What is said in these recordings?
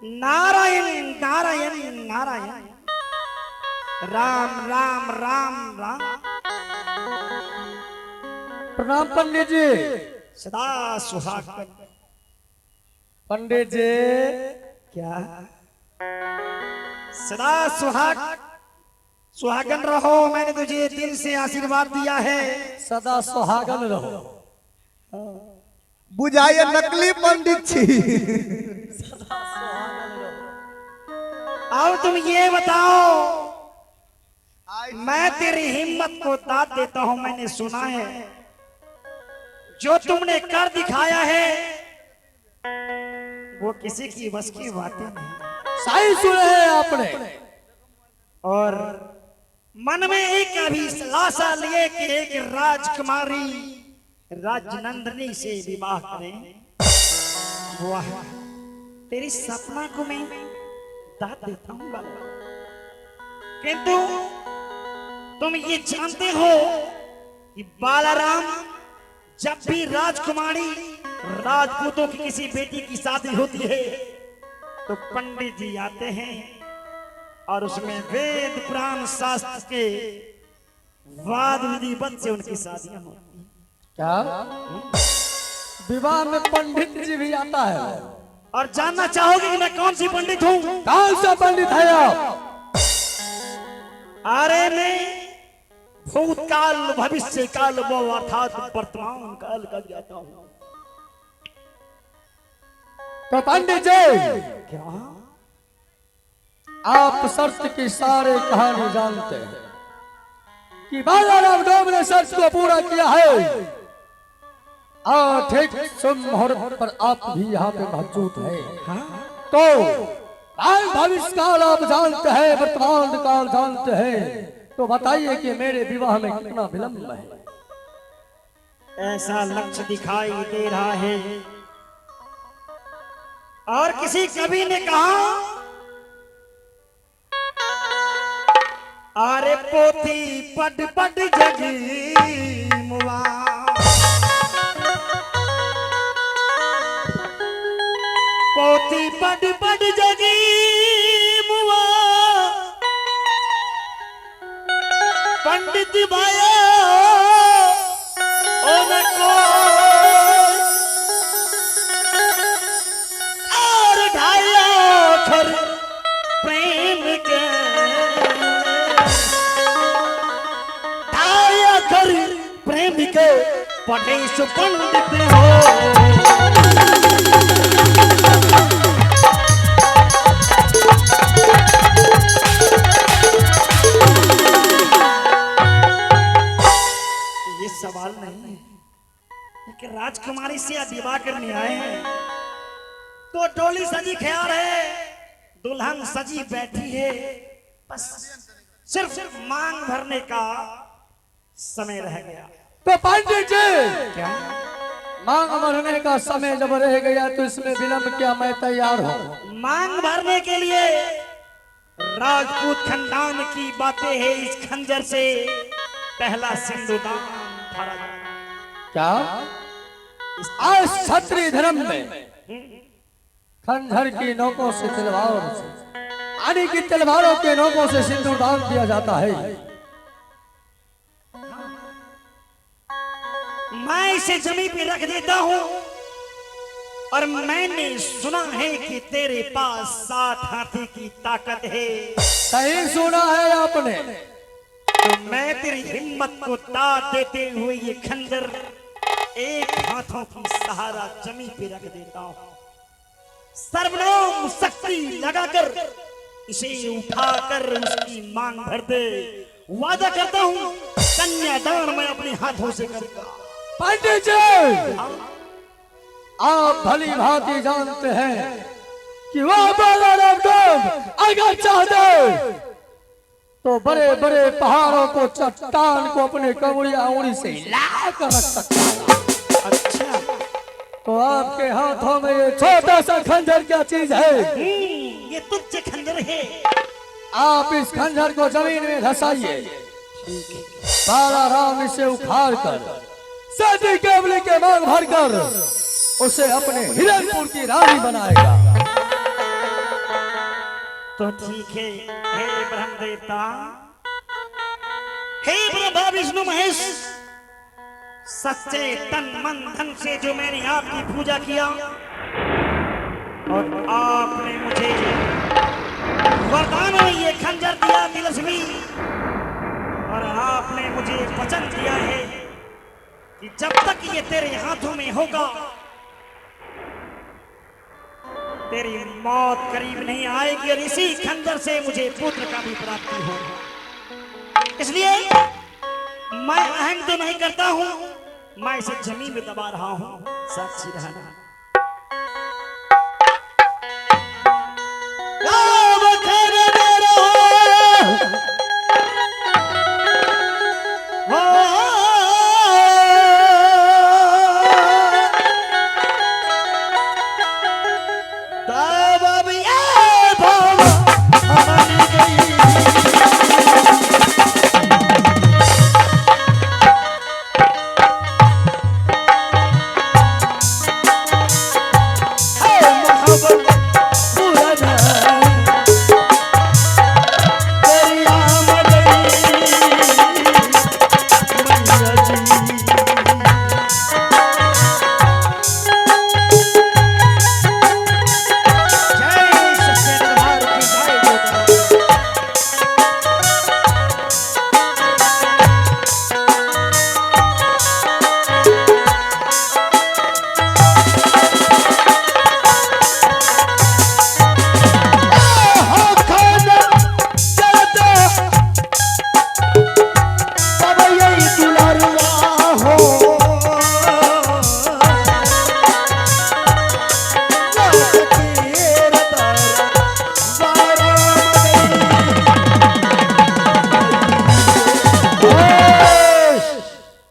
नारायण नारायण नारायण राम राम राम राम। प्रणाम पंडित जी। सदा सुहागन। पंडित जी क्या सदा सुहागन रहो। मैंने तुझे दिल से आशीर्वाद दिया है। सदा सुहागन रहो। बुझाइए नकली पंडित छी। सदा सुहागन रहो। अब तुम ये बताओ, मैं तेरी हिम्मत को दाद देता हूं। मैंने सुना है जो तुमने कर दिखाया है वो किसी की बस की बातें नहीं। सही सुने हैं आपने। और मन में एक अभिलाषा लिए कि एक राजकुमारी राजनंदिनी से विवाह करें। वाह, तेरी सपना को मैं दाद देता हूं बाबा। किंतु तुम ये जानते हो कि बालाराम, जब भी राजकुमारी राजपूतों की किसी बेटी की शादी होती है तो पंडित जी आते हैं और उसमें वेद पुराण शास्त्र के वाद विधिवत से उनकी शादियां होती हैं। क्या विवाह में पंडित जी भी आता है? और जानना चाहोगे कि मैं कौन सी पंडित हूँ? कौन सा पंडित है आप? अरे मैं भूतकाल भविष्य काल वो अर्थात वर्तमान काल का ज्ञाता हूँ। तो पंडित जी, क्या आप शर्त की सारे कहानी जानते हैं कि बालाराम डोम ने शर्त को पूरा किया है। ठीक शुभ मुहूर्त पर आप भी यहाँ पे मौजूद है। तो काल भविष्य काल आप जानते हैं, वर्तमान काल जानते हैं। तो बताइए कि मेरे विवाह में कितना विलंब है? ऐसा लक्ष्य दिखाई दे रहा है। और किसी कवि ने कहा, अरे पोथी पढ़ पढ़ जगी मुआ, पोथी पढ़ पढ़ जगी मुआ, पंडित भाया उनको और ढाया अक्षर प्रेम के, ढाया अक्षर प्रेम के पढ़े सो पंडित हो। सवाल नहीं है कि राजकुमारी से विवाह करने आए हैं तो डोली सजी ख्याल है, दुल्हन सजी बैठी है, बस सिर्फ मांग भरने का समय रह गया। तो पंडित जी, क्या मांग भरने का समय जब रह गया तो इसमें विलंब क्या? मैं तैयार हूँ। मांग भरने के लिए राजपूत खानदान की बातें है। इस खंजर से पहला सिंदूरदान भरा जाए। क्या आज क्षत्रिय धर्म में खंजर की नोकों से तलवारों से, आने की तलवारों के नोकों से सिंदूरदान दिया जाता है? मैं इसे जमीन पे रख देता हूँ। और मैंने सुना है कि तेरे पास 7 हाथी की ताकत है। सही सुना है आपने। तो मैं तेरी हिम्मत को दाद देते हुए ये खंजर एक हाथों की सहारा जमीन पे रख देता हूँ। सर्वनाम शक्ति लगाकर इसे उठाकर उसकी मांग भर दे। वादा करता हूँ कन्यादान मैं अपने हाथों से करूंगा। पंडित जी, आप भली भांति जानते हैं कि वह बालाराम डोम अगर चाहते तो बड़े बड़े पहाड़ों को, चट्टान को अपने कमरिया उंगली से हिला कर रख सकता है। अच्छा, तो आपके हाथों में ये छोटा सा खंजर क्या चीज है? ये तुच्छ खंजर है। आप इस खंजर को जमीन में धसाइए। बालाराम इसे उखाड़ कर सती केवली के मांग भर कर उसे अपने हिरणपुर की रानी बनाएगा। तो ठीक है, हे ब्रह्म देवता, हे ब्रह्मा विष्णु महेश, सच्चे तन मन धन से जो मैंने आपकी पूजा किया और आपने मुझे वरदान में ये खंजर दिया तिलस्मी, और आपने मुझे वचन दिया है कि जब तक ये तेरे हाथों में होगा तेरी मौत करीब नहीं आएगी और इसी खंजर से मुझे पुत्र का भी प्राप्ति होगा। इसलिए मैं अहंग तो नहीं करता हूं, मैं इसे जमीन में दबा रहा हूं, साक्षी रहना।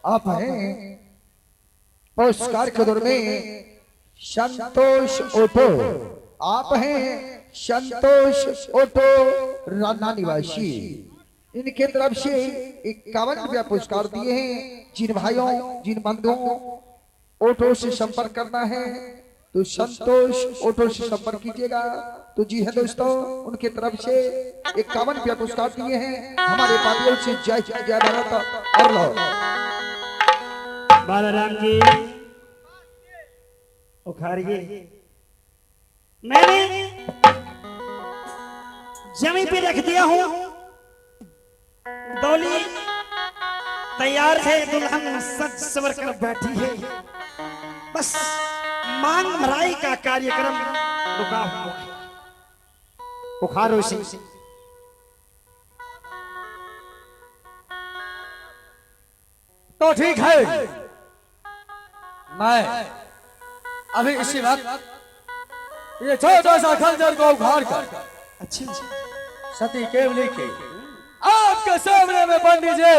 आप हैं पुरस्कार के दौर में संतोष ओटो। आप हैं संतोष ओटो राना निवासी। इनके तरफ से 51 रुपया पुरस्कार दिए हैं। जिन भाइयों जिन बंधुओं ओटो से संपर्क करना है तो संतोष ओटो से संपर्क कीजिएगा। तो जी है दोस्तों, उनके तरफ से 51 रुपया पुरस्कार दिए हैं। हमारे पार्टियों से जय जय जय भारत और लो बालाराम जी उखाड़िए। मैंने जमीन पे रख दिया हूं, डोली तैयार है, दुल्हन सज सवर कर बैठी है, बस मांग भराई का कार्यक्रम रुका हुआ है। उखाड़ो से तो ठीक है, मैं अभी इसी वक्त ये छोटा सा खंजर को उखाड़ कर अच्छा सती केवली के आपके सामने में पंडित जी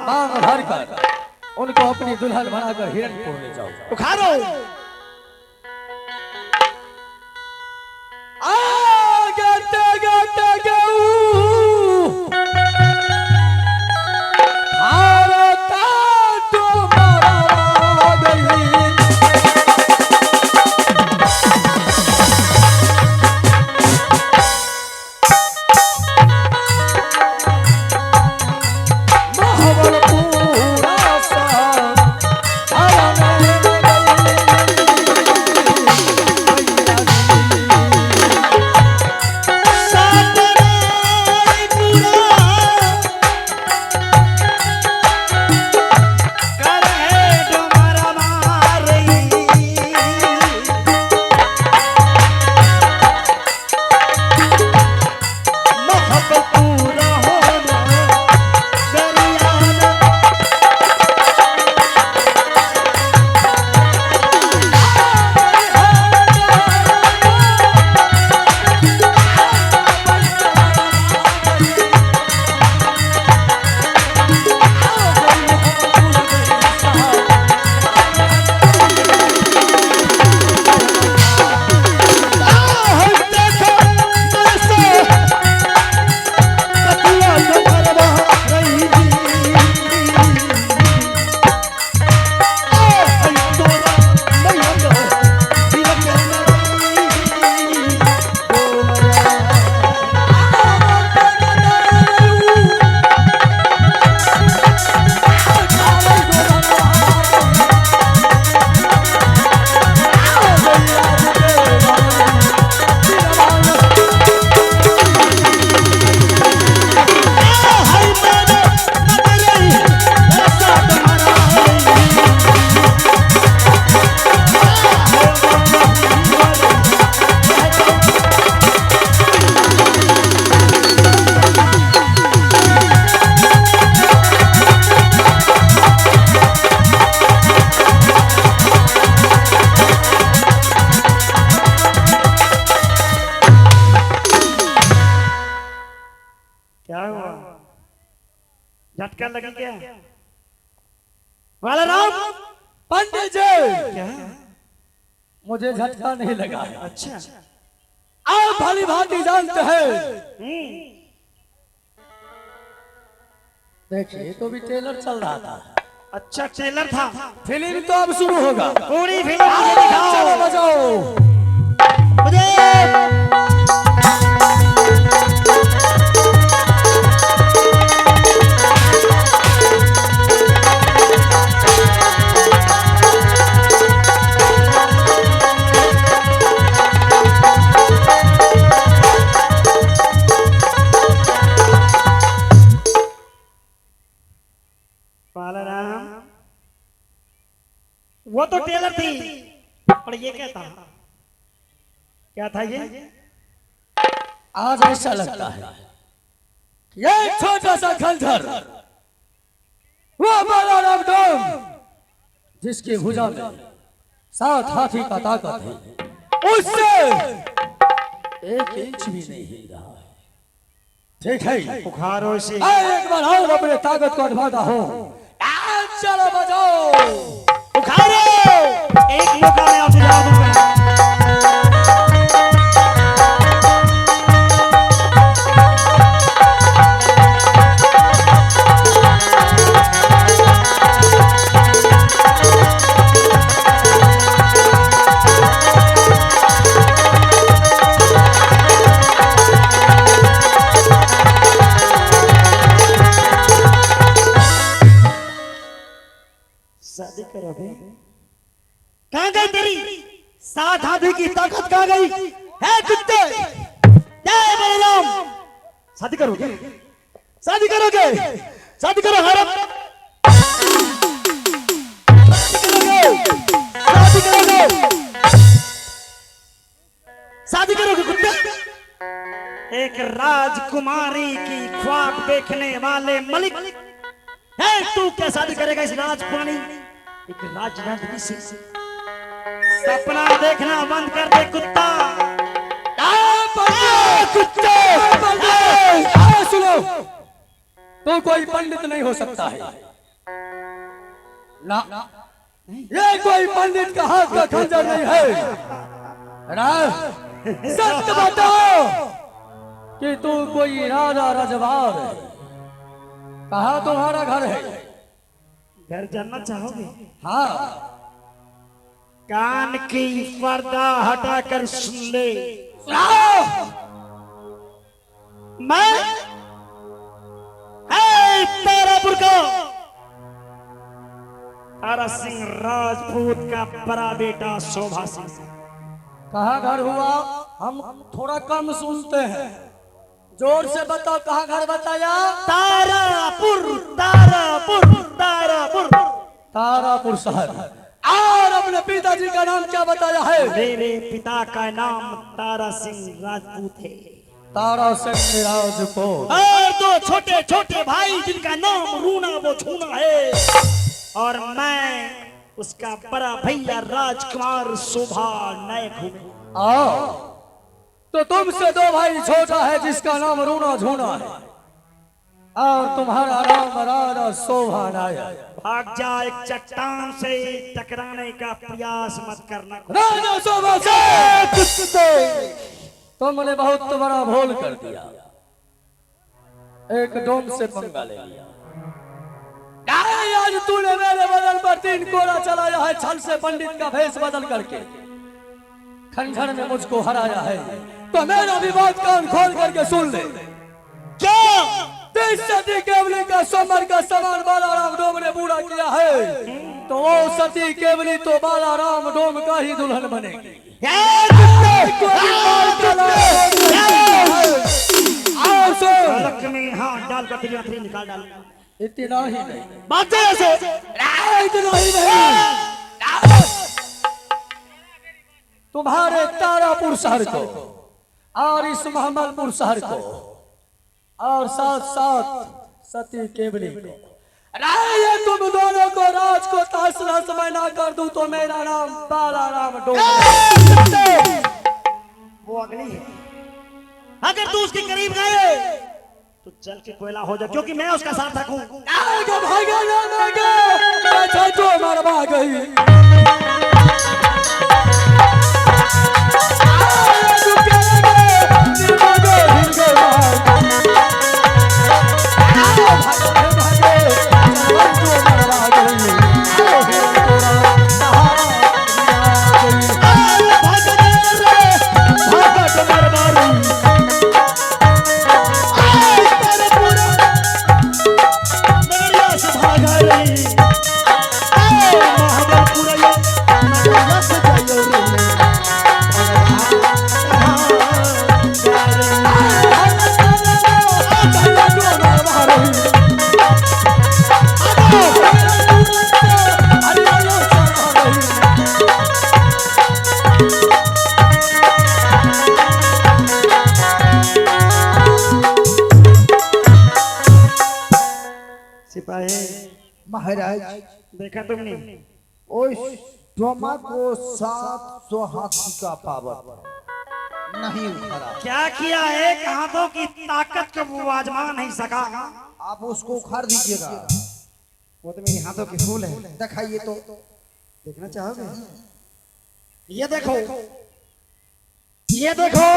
मांग भर कर उनको अपनी दुल्हन बनाकर हिरणपुर ले जाओ। उखाड़ो। झटका लगी क्या? बालाराम पंडित जी, क्या? मुझे झटका नहीं लगा। अच्छा। आप भली भांति जानते हैं। देखिए तो भी ट्रेलर चल रहा था। अच्छा ट्रेलर था। फिल्म तो अब शुरू होगा। पूरी फिल्म मुझे दिखाओ। चलो बजाओ। मुझे बालाराम, वो तो टेलर थी और ये क्या था? क्या था ये? आज ऐसा लगता है कि एक छोटा सा खंजर वो बालाराम डोम जिसकी भुजा में 7 हाथी का ताकत है, उससे 1 इंच भी नहीं हिल रहा है। ठीक है, बुखारों से मैं एक बार और अपने ताकत को आजमाता हूँ। चलो बजाओ। बुखारो, एक मौका मैं आपसे जवाब दूंगा। शादी करोगे? कहाँ गई तेरी 7 हाथी की ताकत? कहाँ गई है कुत्ते? जय बलराम, शादी करोगे? शादी करोगे? शादी करो हरम, शादी करोगे? शादी करोगे कुत्ते? एक राजकुमारी की ख्वाब देखने वाले मलिक है तू, क्या शादी करेगा इस राजकुमारी, एक राजनंदिनी से? सपना देखना बंद कर दे कुत्ता। कुत्ते, सुनो, तो कोई पंडित नहीं हो सकता है ना, ये कोई पंडित का हाथ का खंजर नहीं है ना। सत्य बताओ कि तू कोई राजा रजवार है। कहाँ तुम्हारा घर है? घर जानना चाहोगे? हाँ, कान की पर्दा हटाकर सुन ले। मैं तारापुर का तारा सिंह राजपूत का बड़ा बेटा शोभा सिंह। कहाँ घर हुआ? हम थोड़ा कम सुनते हैं, जोर से बताओ। कहाँ घर बताया? तारापुर, तारापुर, तारापुर, तारापुर शहर। और अपने पिताजी का नाम क्या बताया है? मेरे पिता का नाम तारा सिंह राजपूत है। तारा सिंह राजपूत। और 2 छोटे छोटे भाई जिनका नाम रूना वो छूना है, और मैं उसका बड़ा भैया राजकुमार शोभा नायक हूँ। तो तुमसे 2 भाई छोटा है जिसका नाम रूना झूना है, और तुम्हारा नाम राजा शोभा नायक। भाग जा, एक चट्टान से टकराने का प्रयास मत करना। राजा शोभा से तुमने बहुत बड़ा भूल कर दिया, एक डोम से पंगा ले लिया। आज तूने मेरे बदल पर 3 कोड़ा चलाया है, छल से पंडित का भेष बदल करके खंजर में मुझको हराया है। तो मेरा विवाद कान खोल करके सुन ले। क्या 30 सती केवली का सोमर का समान बालाराम डोम ने पूरा किया है, तो वो सती केवली तो बालाराम डोम का ही दुल्हन बनेगी। अलग में हाथ डाल कर तेरी आंखें निकाल डाल। इतना ही नहीं, बात ऐसे इतना ही नहीं, तुम्हारे तारापुर शहर को और इस महमलपुर शहर को और साथ साथ सती केवली को, राय तुम दोनों को राज को तासला समय ना कर दूं तो मेरा नाम बालाराम डोम। वो अगली है, अगर तू उसके करीब गए तो चल के कोयला हो जा, क्योंकि मैं उसका सार्थक हूँ। आगे भागे जाने अच्छा जो मरवा गई सिपाही महाराज देखा तुमने? उस ड्रामा को 700 हाथी का पावर नहीं उखड़ा। क्या किया? एक हाथों की ताकत को वो आजमा नहीं सका। आप उसको उखाड़ दीजिएगा। वो तो मेरे हाथों के फूल है। दिखाइए तो। देखना चाहोगे? ये देखो, ये देखो।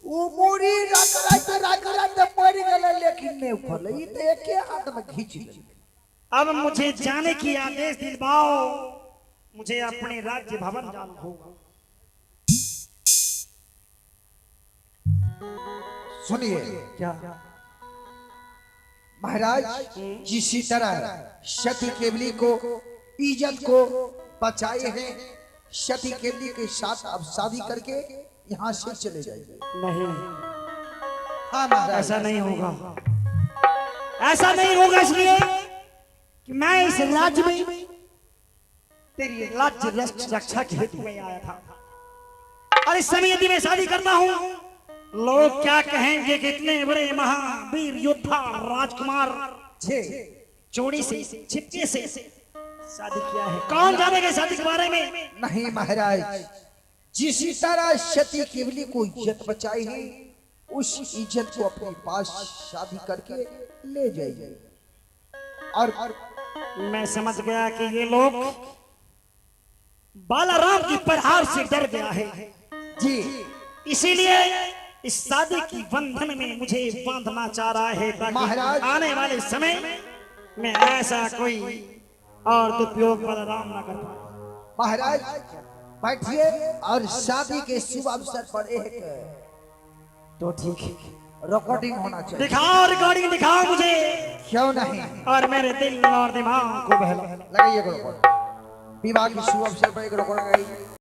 वो मोरी रगड़ते पड़ गए लेकिन नहीं उखड़ले। ई तो एके हाथ में खींच ली। अब मुझे जाने की आदेश दिलवाओ, मुझे अपने राज्य भवन जाना होगा। सुनिए क्या? महाराज, जिसी तरह सती केवली को इज्जत को बचाए हैं, सती केवली के साथ अब शादी करके यहाँ से चले जाइए। नहीं, हाँ महाराज, ऐसा नहीं होगा। ऐसा नहीं होगा इसलिए कि मैं इस राज्य में तेरी राज्य रक्षा के हेतु में आया था। और इस समय यदि मैं शादी करता हूँ, लोग क्या कहेंगे कि इतने बड़े महावीर योद्धा राजकुमार से चोरी से छिपके से शादी किया है। कौन जानेगा शादी के बारे में? नहीं महाराज, जिसी तरह सती केवली को इज्जत बचाई है, उस इज्जत को अपने पास शादी करके ले जाइए। और मैं समझ गया कि ये लोग बालाराम की प्रहार से डर गया है जी, इसीलिए इस शादी की बंधन में मुझे बांधना चाह रहा है, ताकि महाराज, आने वाले समय में ऐसा कोई और दुरुपयोग बालाराम न कर पाए। महाराज बैठिए और शादी के शुभ अवसर पर एक तो ठीक है, रिकॉर्डिंग होना चाहिए। दिखाओ रिकॉर्डिंग, दिखाओ मुझे। क्यों नहीं? और मेरे दिल और दिमाग को बहला। लगाइए रिकॉर्ड। विवाह के शुभ अवसर पर एक रिकॉर्डिंग लगाइए।